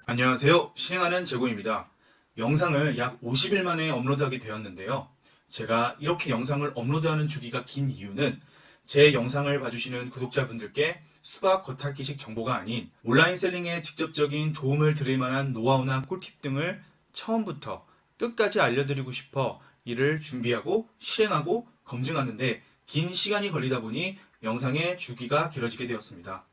안녕하세요. 실행하는 제고입니다. 영상을 약 50일 만에 업로드하게 되었는데요. 제가 이렇게 영상을 업로드하는 주기가 긴 이유는 제 영상을 봐주시는 구독자분들께 수박 겉핥기식 정보가 아닌 온라인 셀링에 직접적인 도움을 드릴 만한 노하우나 꿀팁 등을 처음부터 끝까지 알려드리고 싶어 이를 준비하고 실행하고 검증하는데 긴 시간이 걸리다 보니 영상의 주기가 길어지게 되었습니다.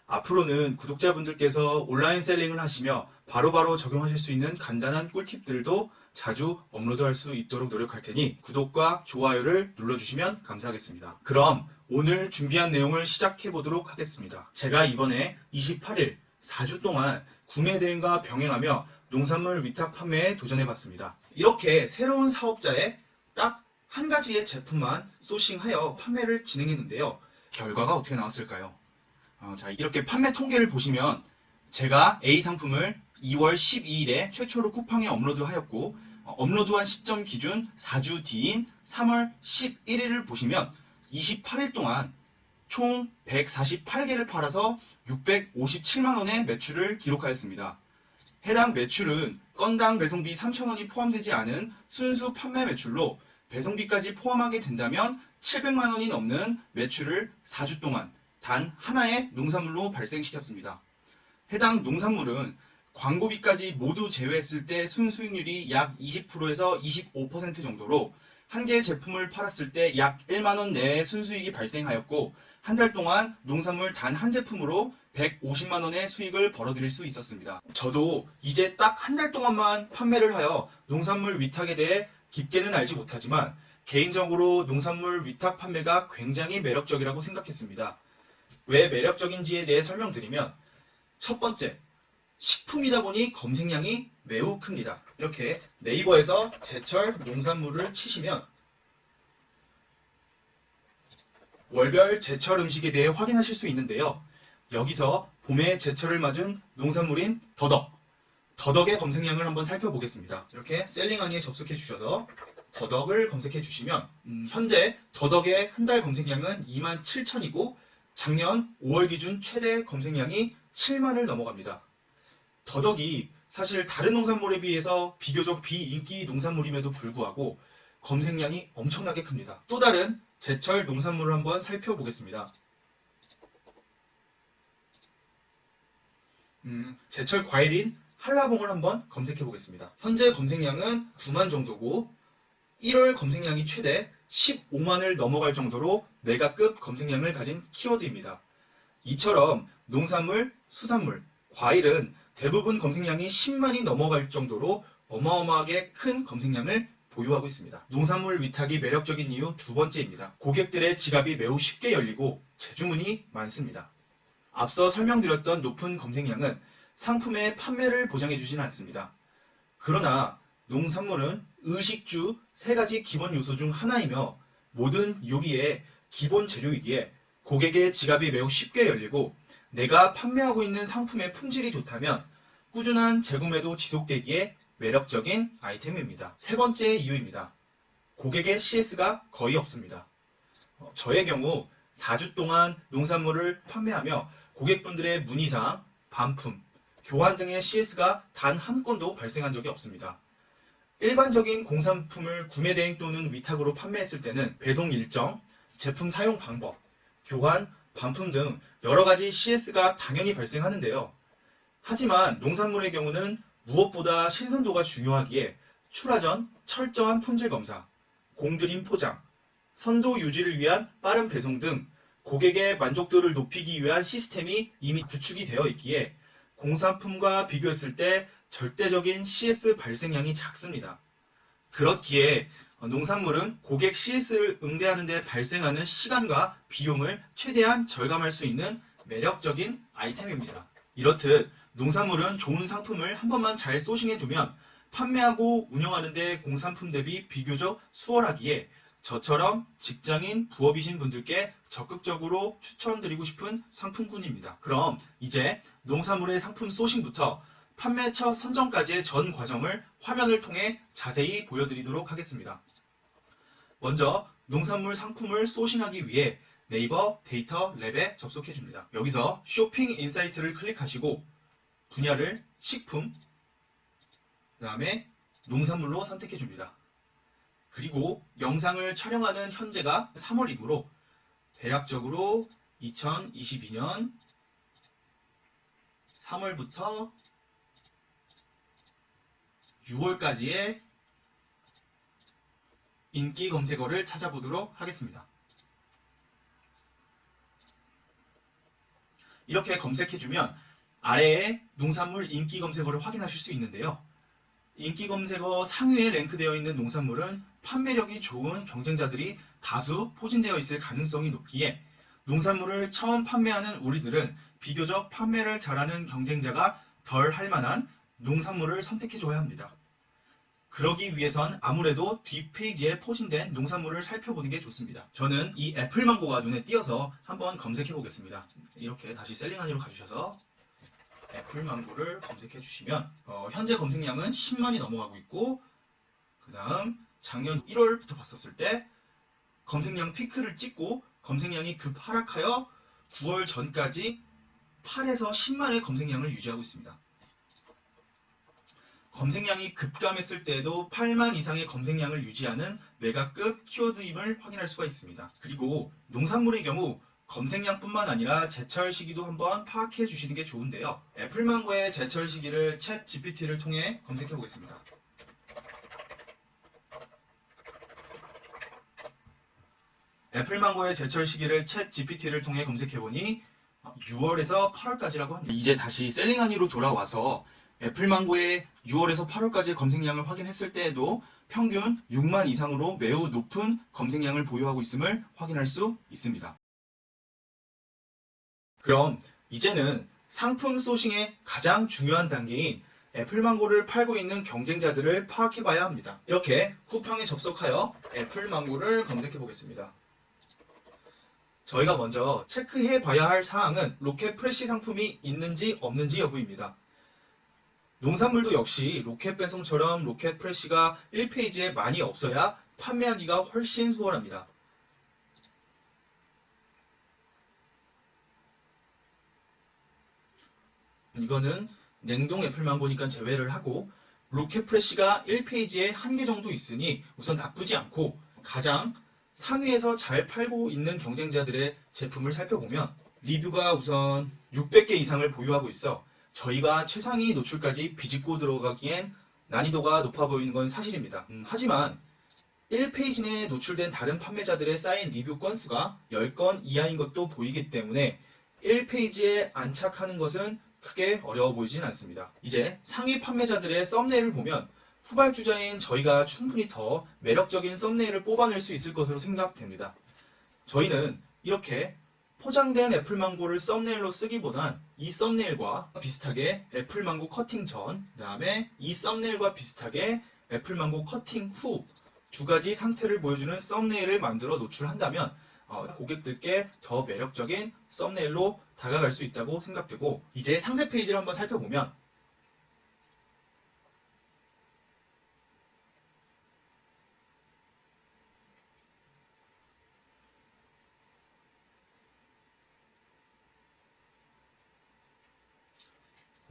앞으로는 구독자분들께서 온라인 셀링을 하시며 바로바로 적용하실 수 있는 간단한 꿀팁들도 자주 업로드할 수 있도록 노력할 테니 구독과 좋아요를 눌러주시면 감사하겠습니다. 그럼 오늘 준비한 내용을 시작해 보도록 하겠습니다. 제가 이번에 28일 4주 동안 구매 대행과 병행하며 농산물 위탁 판매에 도전해 봤습니다. 이렇게 새로운 사업자에 딱 한 가지의 제품만 소싱하여 판매를 진행했는데요. 결과가 어떻게 나왔을까요? 자, 이렇게 판매 통계를 보시면 제가 A 상품을 2월 12일에 최초로 쿠팡에 업로드하였고 업로드한 시점 기준 4주 뒤인 3월 11일을 보시면 28일 동안 총 148개를 팔아서 657만원의 매출을 기록하였습니다. 해당 매출은 건당 배송비 3,000원이 포함되지 않은 순수 판매 매출로 배송비까지 포함하게 된다면 700만원이 넘는 매출을 4주 동안 단 하나의 농산물로 발생시켰습니다. 해당 농산물은 광고비까지 모두 제외했을 때 순수익률이 약 20%에서 25% 정도로 한 개의 제품을 팔았을 때 약 1만원 내의 순수익이 발생하였고 한 달 동안 농산물 단 한 제품으로 150만원의 수익을 벌어들일 수 있었습니다. 저도 이제 딱 한 달 동안만 판매를 하여 농산물 위탁에 대해 깊게는 알지 못하지만 개인적으로 농산물 위탁 판매가 굉장히 매력적이라고 생각했습니다. 왜 매력적인지에 대해 설명드리면 첫 번째, 식품이다 보니 검색량이 매우 큽니다. 이렇게 네이버에서 제철 농산물을 치시면 월별 제철 음식에 대해 확인하실 수 있는데요. 여기서 봄의 제철을 맞은 농산물인 더덕의 검색량을 한번 살펴보겠습니다. 이렇게 셀링하니에 접속해 주셔서 더덕을 검색해 주시면 현재 더덕의 한 달 검색량은 27,000이고 작년 5월 기준 최대 검색량이 7만을 넘어갑니다. 더덕이 사실 다른 농산물에 비해서 비교적 비인기 농산물임에도 불구하고 검색량이 엄청나게 큽니다. 또 다른 제철 농산물을 한번 살펴보겠습니다. 제철 과일인 한라봉을 한번 검색해 보겠습니다. 현재 검색량은 9만 정도고 1월 검색량이 최대 15만을 넘어갈 정도로 메가급 검색량을 가진 키워드입니다. 이처럼 농산물, 수산물, 과일은 대부분 검색량이 10만이 넘어갈 정도로 어마어마하게 큰 검색량을 보유하고 있습니다. 농산물 위탁이 매력적인 이유 두 번째입니다. 고객들의 지갑이 매우 쉽게 열리고 재주문이 많습니다. 앞서 설명드렸던 높은 검색량은 상품의 판매를 보장해주지는 않습니다. 그러나 농산물은 의식주 세 가지 기본 요소 중 하나이며 모든 요리의 기본 재료이기에 고객의 지갑이 매우 쉽게 열리고 내가 판매하고 있는 상품의 품질이 좋다면 꾸준한 재구매도 지속되기에 매력적인 아이템입니다. 세 번째 이유입니다. 고객의 CS가 거의 없습니다. 저의 경우 4주 동안 농산물을 판매하며 고객분들의 문의사항, 반품, 교환 등의 CS가 단 한 건도 발생한 적이 없습니다. 일반적인 공산품을 구매 대행 또는 위탁으로 판매했을 때는 배송 일정, 제품 사용 방법, 교환, 반품 등 여러 가지 CS가 당연히 발생하는데요. 하지만 농산물의 경우는 무엇보다 신선도가 중요하기에 출하 전 철저한 품질 검사, 공드림 포장, 선도 유지를 위한 빠른 배송 등 고객의 만족도를 높이기 위한 시스템이 이미 구축이 되어 있기에 공산품과 비교했을 때 절대적인 CS 발생량이 작습니다. 그렇기에 농산물은 고객 CS를 응대하는 데 발생하는 시간과 비용을 최대한 절감할 수 있는 매력적인 아이템입니다. 이렇듯 농산물은 좋은 상품을 한 번만 잘 소싱해두면 판매하고 운영하는 데 공산품 대비 비교적 수월하기에 저처럼 직장인 부업이신 분들께 적극적으로 추천드리고 싶은 상품군입니다. 그럼 이제 농산물의 상품 소싱부터 판매처 선정까지의 전 과정을 화면을 통해 자세히 보여드리도록 하겠습니다. 먼저 농산물 상품을 소싱하기 위해 네이버 데이터 랩에 접속해 줍니다. 여기서 쇼핑 인사이트를 클릭하시고 분야를 식품, 그 다음에 농산물로 선택해 줍니다. 그리고 영상을 촬영하는 현재가 3월이므로 대략적으로 2022년 3월부터 6월까지의 인기 검색어를 찾아보도록 하겠습니다. 이렇게 검색해주면 아래에 농산물 인기 검색어를 확인하실 수 있는데요. 인기 검색어 상위에 랭크되어 있는 농산물은 판매력이 좋은 경쟁자들이 다수 포진되어 있을 가능성이 높기에 농산물을 처음 판매하는 우리들은 비교적 판매를 잘하는 경쟁자가 덜 할 만한 농산물을 선택해줘야 합니다. 그러기 위해선 아무래도 뒷페이지에 포진된 농산물을 살펴보는 게 좋습니다. 저는 이 애플망고가 눈에 띄어서 한번 검색해 보겠습니다. 이렇게 다시 셀링하니로 가주셔서 애플망고를 검색해 주시면 현재 검색량은 10만이 넘어가고 있고, 그 다음 작년 1월부터 봤었을 때 검색량 피크를 찍고 검색량이 급 하락하여 9월 전까지 8에서 10만의 검색량을 유지하고 있습니다. 검색량이 급감했을 때에도 8만 이상의 검색량을 유지하는 메가급 키워드임을 확인할 수가 있습니다. 그리고 농산물의 경우 검색량뿐만 아니라 제철 시기도 한번 파악해 주시는 게 좋은데요. 애플망고의 제철 시기를 챗 GPT를 통해 검색해 보겠습니다. 애플망고의 제철 시기를 챗 GPT를 통해 검색해 보니 6월에서 8월까지라고 합니다. 이제 다시 셀링하니로 돌아와서 애플망고의 6월에서 8월까지 검색량을 확인했을 때에도 평균 6만 이상으로 매우 높은 검색량을 보유하고 있음을 확인할 수 있습니다. 그럼 이제는 상품 소싱의 가장 중요한 단계인 애플망고를 팔고 있는 경쟁자들을 파악해 봐야 합니다. 이렇게 쿠팡에 접속하여 애플망고를 검색해 보겠습니다. 저희가 먼저 체크해 봐야 할 사항은 로켓 프레시 상품이 있는지 없는지 여부입니다. 농산물도 역시 로켓 배송처럼 로켓 프레시가 1페이지에 많이 없어야 판매하기가 훨씬 수월합니다. 이거는 냉동 애플망고니까 제외를 하고 로켓 프레시가 1페이지에 1개 정도 있으니 우선 나쁘지 않고, 가장 상위에서 잘 팔고 있는 경쟁자들의 제품을 살펴보면 리뷰가 우선 600개 이상을 보유하고 있어 저희가 최상위 노출까지 비집고 들어가기엔 난이도가 높아 보이는 건 사실입니다. 하지만 1페이지 내에 노출된 다른 판매자들의 쌓인 리뷰 건수가 10건 이하인 것도 보이기 때문에 1페이지에 안착하는 것은 크게 어려워 보이진 않습니다. 이제 상위 판매자들의 썸네일을 보면 후발주자인 저희가 충분히 더 매력적인 썸네일을 뽑아낼 수 있을 것으로 생각됩니다. 저희는 이렇게 포장된 애플망고를 썸네일로 쓰기보단 이 썸네일과 비슷하게 애플망고 커팅 전, 그 다음에 이 썸네일과 비슷하게 애플망고 커팅 후 두 가지 상태를 보여주는 썸네일을 만들어 노출한다면 고객들께 더 매력적인 썸네일로 다가갈 수 있다고 생각되고, 이제 상세 페이지를 한번 살펴보면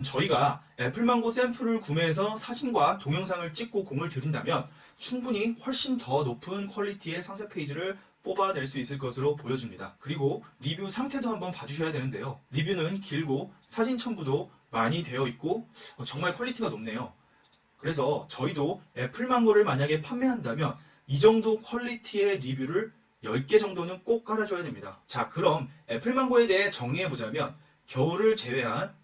저희가 애플망고 샘플을 구매해서 사진과 동영상을 찍고 공을 들인다면 충분히 훨씬 더 높은 퀄리티의 상세 페이지를 뽑아낼 수 있을 것으로 보여집니다. 그리고 리뷰 상태도 한번 봐주셔야 되는데요. 리뷰는 길고 사진 첨부도 많이 되어 있고 정말 퀄리티가 높네요. 그래서 저희도 애플망고를 만약에 판매한다면 이 정도 퀄리티의 리뷰를 10개 정도는 꼭 깔아줘야 됩니다. 자, 그럼 애플망고에 대해 정리해보자면 겨울을 제외한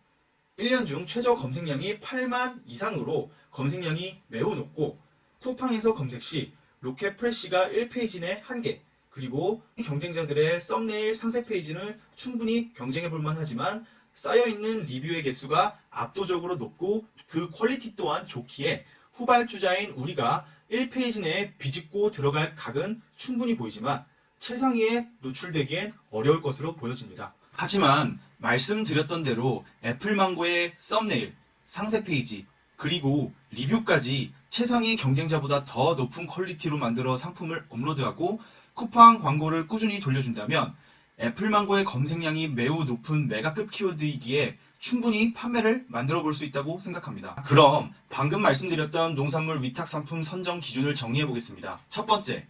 1년 중 최저 검색량이 8만 이상으로 검색량이 매우 높고, 쿠팡에서 검색 시 로켓 프레시가 1페이지 내 1개, 그리고 경쟁자들의 썸네일 상세 페이지는 충분히 경쟁해 볼 만하지만 쌓여있는 리뷰의 개수가 압도적으로 높고 그 퀄리티 또한 좋기에 후발주자인 우리가 1페이지 내에 비집고 들어갈 각은 충분히 보이지만 최상위에 노출되기엔 어려울 것으로 보여집니다. 하지만 말씀드렸던 대로 애플망고의 썸네일, 상세 페이지, 그리고 리뷰까지 최상위 경쟁자보다 더 높은 퀄리티로 만들어 상품을 업로드하고 쿠팡 광고를 꾸준히 돌려준다면 애플망고의 검색량이 매우 높은 메가급 키워드이기에 충분히 판매를 만들어 볼 수 있다고 생각합니다. 그럼 방금 말씀드렸던 농산물 위탁 상품 선정 기준을 정리해 보겠습니다. 첫 번째,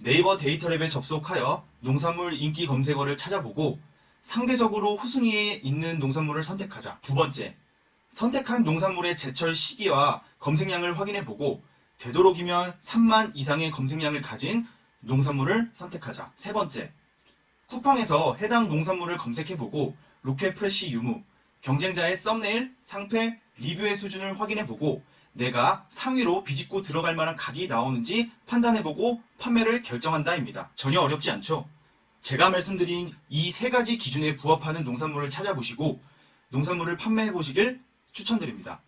네이버 데이터랩에 접속하여 농산물 인기 검색어를 찾아보고 상대적으로 후순위에 있는 농산물을 선택하자. 두 번째, 선택한 농산물의 제철 시기와 검색량을 확인해 보고 되도록이면 3만 이상의 검색량을 가진 농산물을 선택하자. 세 번째, 쿠팡에서 해당 농산물을 검색해보고 로켓 프레시 유무, 경쟁자의 썸네일, 상패, 리뷰의 수준을 확인해보고 내가 상위로 비집고 들어갈 만한 각이 나오는지 판단해보고 판매를 결정한다입니다. 전혀 어렵지 않죠? 제가 말씀드린 이 세 가지 기준에 부합하는 농산물을 찾아보시고 농산물을 판매해보시길 추천드립니다.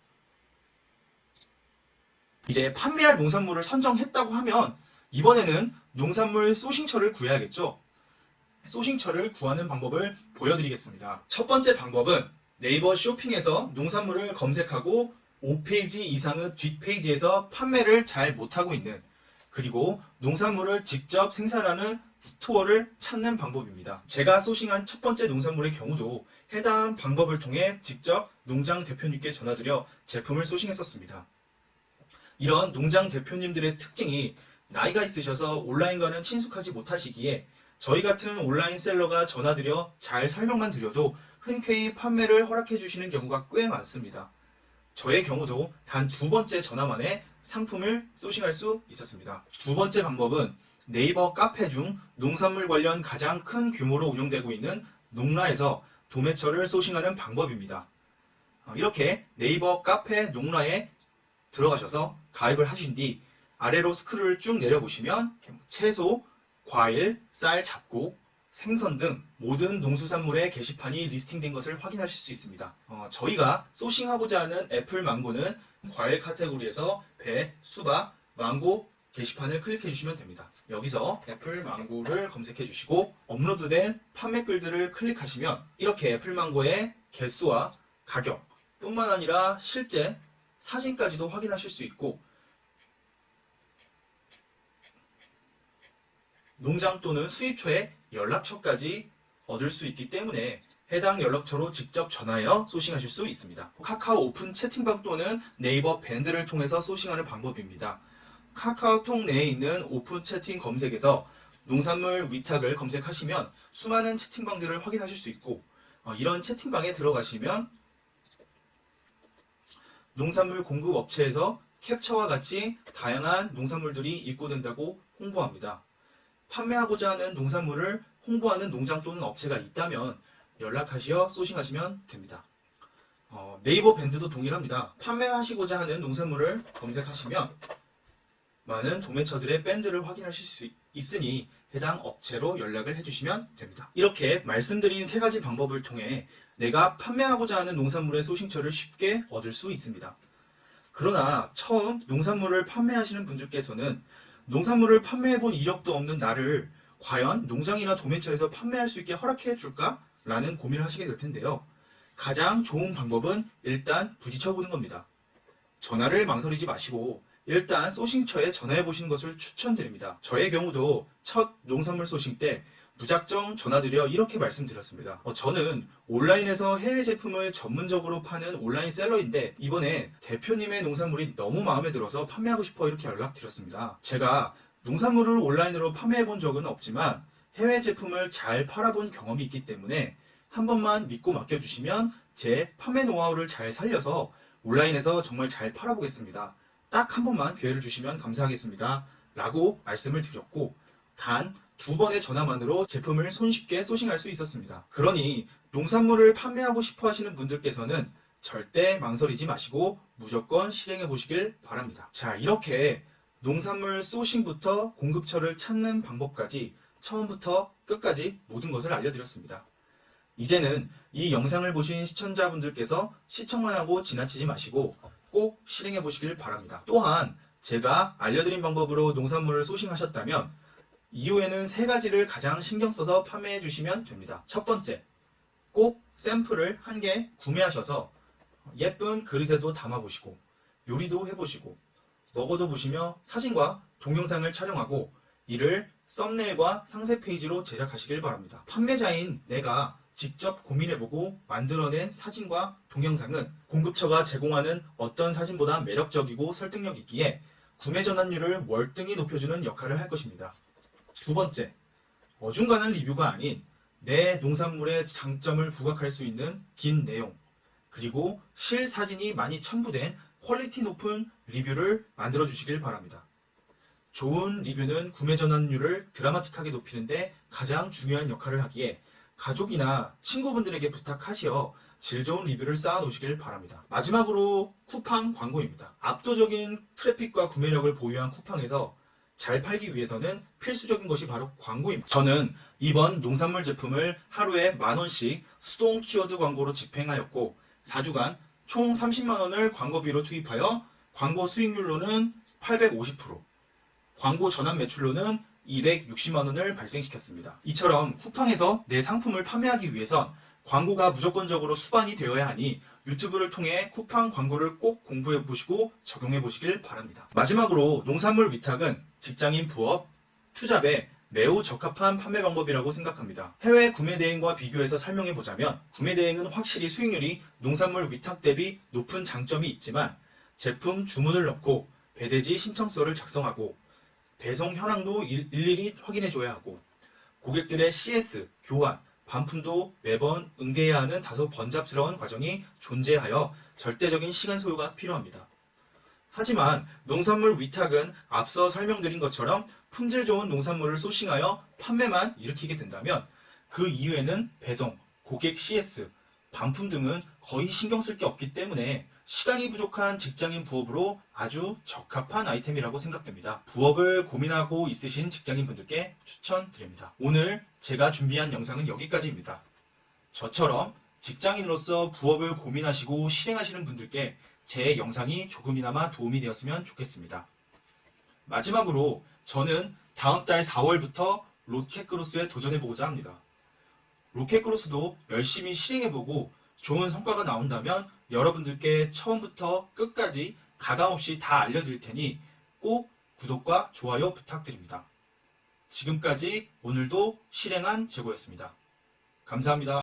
이제 판매할 농산물을 선정했다고 하면 이번에는 농산물 소싱처를 구해야겠죠? 소싱처를 구하는 방법을 보여드리겠습니다. 첫 번째 방법은 네이버 쇼핑에서 농산물을 검색하고 5페이지 이상의 뒷페이지에서 판매를 잘 못하고 있는, 그리고 농산물을 직접 생산하는 스토어를 찾는 방법입니다. 제가 소싱한 첫 번째 농산물의 경우도 해당 방법을 통해 직접 농장 대표님께 전화드려 제품을 소싱했었습니다. 이런 농장 대표님들의 특징이 나이가 있으셔서 온라인과는 친숙하지 못하시기에 저희 같은 온라인 셀러가 전화드려 잘 설명만 드려도 흔쾌히 판매를 허락해 주시는 경우가 꽤 많습니다. 저의 경우도 단 두 번째 전화만에 상품을 소싱할 수 있었습니다. 두 번째 방법은 네이버 카페 중 농산물 관련 가장 큰 규모로 운영되고 있는 농라에서 도매처를 소싱하는 방법입니다. 이렇게 네이버 카페 농라에 들어가셔서 가입을 하신 뒤 아래로 스크롤을 쭉 내려보시면 채소, 과일, 쌀, 잡곡, 생선 등 모든 농수산물의 게시판이 리스팅된 것을 확인하실 수 있습니다. 저희가 소싱하고자 하는 애플망고는 과일 카테고리에서 배, 수박, 망고 게시판을 클릭해 주시면 됩니다. 여기서 애플망고를 검색해 주시고 업로드된 판매글들을 클릭하시면 이렇게 애플망고의 개수와 가격 뿐만 아니라 실제 사진까지도 확인하실 수 있고 농장 또는 수입처의 연락처까지 얻을 수 있기 때문에 해당 연락처로 직접 전화하여 소싱하실 수 있습니다. 카카오 오픈 채팅방 또는 네이버 밴드를 통해서 소싱하는 방법입니다. 카카오톡 내에 있는 오픈 채팅 검색에서 농산물 위탁을 검색하시면 수많은 채팅방들을 확인하실 수 있고 이런 채팅방에 들어가시면 농산물 공급 업체에서 캡처와 같이 다양한 농산물들이 입고된다고 홍보합니다. 판매하고자 하는 농산물을 홍보하는 농장 또는 업체가 있다면 연락하시어 소싱하시면 됩니다. 네이버 밴드도 동일합니다. 판매하시고자 하는 농산물을 검색하시면 많은 도매처들의 밴드를 확인하실 수 있으니 해당 업체로 연락을 해주시면 됩니다. 이렇게 말씀드린 세 가지 방법을 통해 내가 판매하고자 하는 농산물의 소싱처를 쉽게 얻을 수 있습니다. 그러나 처음 농산물을 판매하시는 분들께서는 농산물을 판매해본 이력도 없는 나를 과연 농장이나 도매처에서 판매할 수 있게 허락해 줄까? 라는 고민을 하시게 될 텐데요. 가장 좋은 방법은 일단 부딪혀보는 겁니다. 전화를 망설이지 마시고 일단 소싱처에 전화해 보시는 것을 추천드립니다. 저의 경우도 첫 농산물 소싱 때 무작정 전화드려 이렇게 말씀드렸습니다. 저는 온라인에서 해외 제품을 전문적으로 파는 온라인 셀러인데 이번에 대표님의 농산물이 너무 마음에 들어서 판매하고 싶어 이렇게 연락드렸습니다. 제가 농산물을 온라인으로 판매해 본 적은 없지만 해외 제품을 잘 팔아본 경험이 있기 때문에 한 번만 믿고 맡겨주시면 제 판매 노하우를 잘 살려서 온라인에서 정말 잘 팔아보겠습니다. 딱 한 번만 기회를 주시면 감사하겠습니다. 라고 말씀을 드렸고 단 두 번의 전화만으로 제품을 손쉽게 소싱할 수 있었습니다. 그러니 농산물을 판매하고 싶어 하시는 분들께서는 절대 망설이지 마시고 무조건 실행해 보시길 바랍니다. 자, 이렇게 농산물 소싱부터 공급처를 찾는 방법까지 처음부터 끝까지 모든 것을 알려드렸습니다. 이제는 이 영상을 보신 시청자분들께서 시청만 하고 지나치지 마시고 꼭 실행해 보시길 바랍니다. 또한 제가 알려드린 방법으로 농산물을 소싱하셨다면 이후에는 세 가지를 가장 신경 써서 판매해 주시면 됩니다. 첫 번째, 꼭 샘플을 한 개 구매하셔서 예쁜 그릇에도 담아보시고 요리도 해보시고 먹어도 보시며 사진과 동영상을 촬영하고 이를 썸네일과 상세 페이지로 제작하시길 바랍니다. 판매자인 내가 직접 고민해보고 만들어낸 사진과 동영상은 공급처가 제공하는 어떤 사진보다 매력적이고 설득력 있기에 구매 전환율을 월등히 높여주는 역할을 할 것입니다. 두 번째, 어중간한 리뷰가 아닌 내 농산물의 장점을 부각할 수 있는 긴 내용, 그리고 실사진이 많이 첨부된 퀄리티 높은 리뷰를 만들어 주시길 바랍니다. 좋은 리뷰는 구매 전환율을 드라마틱하게 높이는데 가장 중요한 역할을 하기에 가족이나 친구분들에게 부탁하시어 질 좋은 리뷰를 쌓아 놓으시길 바랍니다. 마지막으로 쿠팡 광고입니다. 압도적인 트래픽과 구매력을 보유한 쿠팡에서 잘 팔기 위해서는 필수적인 것이 바로 광고입니다. 저는 이번 농산물 제품을 하루에 10,000원씩 수동 키워드 광고로 집행하였고 4주간 총 30만 원을 광고비로 투입하여 광고 수익률로는 850%, 광고 전환 매출로는 260만 원을 발생시켰습니다. 이처럼 쿠팡에서 내 상품을 판매하기 위해선 광고가 무조건적으로 수반이 되어야 하니 유튜브를 통해 쿠팡 광고를 꼭 공부해 보시고 적용해 보시길 바랍니다. 마지막으로 농산물 위탁은 직장인 부업, 투잡에 매우 적합한 판매 방법이라고 생각합니다. 해외 구매 대행과 비교해서 설명해 보자면 구매 대행은 확실히 수익률이 농산물 위탁 대비 높은 장점이 있지만 제품 주문을 넣고 배대지 신청서를 작성하고 배송 현황도 일일이 확인해 줘야 하고 고객들의 CS, 교환, 반품도 매번 응대해야 하는 다소 번잡스러운 과정이 존재하여 절대적인 시간 소요가 필요합니다. 하지만 농산물 위탁은 앞서 설명드린 것처럼 품질 좋은 농산물을 소싱하여 판매만 일으키게 된다면 그 이후에는 배송, 고객 CS, 반품 등은 거의 신경 쓸 게 없기 때문에 시간이 부족한 직장인 부업으로 아주 적합한 아이템이라고 생각됩니다. 부업을 고민하고 있으신 직장인 분들께 추천드립니다. 오늘 제가 준비한 영상은 여기까지입니다. 저처럼 직장인으로서 부업을 고민하시고 실행하시는 분들께 제 영상이 조금이나마 도움이 되었으면 좋겠습니다. 마지막으로 저는 다음 달 4월부터 로켓크로스에 도전해보고자 합니다. 로켓크로스도 열심히 실행해보고 좋은 성과가 나온다면 여러분들께 처음부터 끝까지 가감없이 다 알려드릴 테니 꼭 구독과 좋아요 부탁드립니다. 지금까지 오늘도 실행한 재고였습니다. 감사합니다.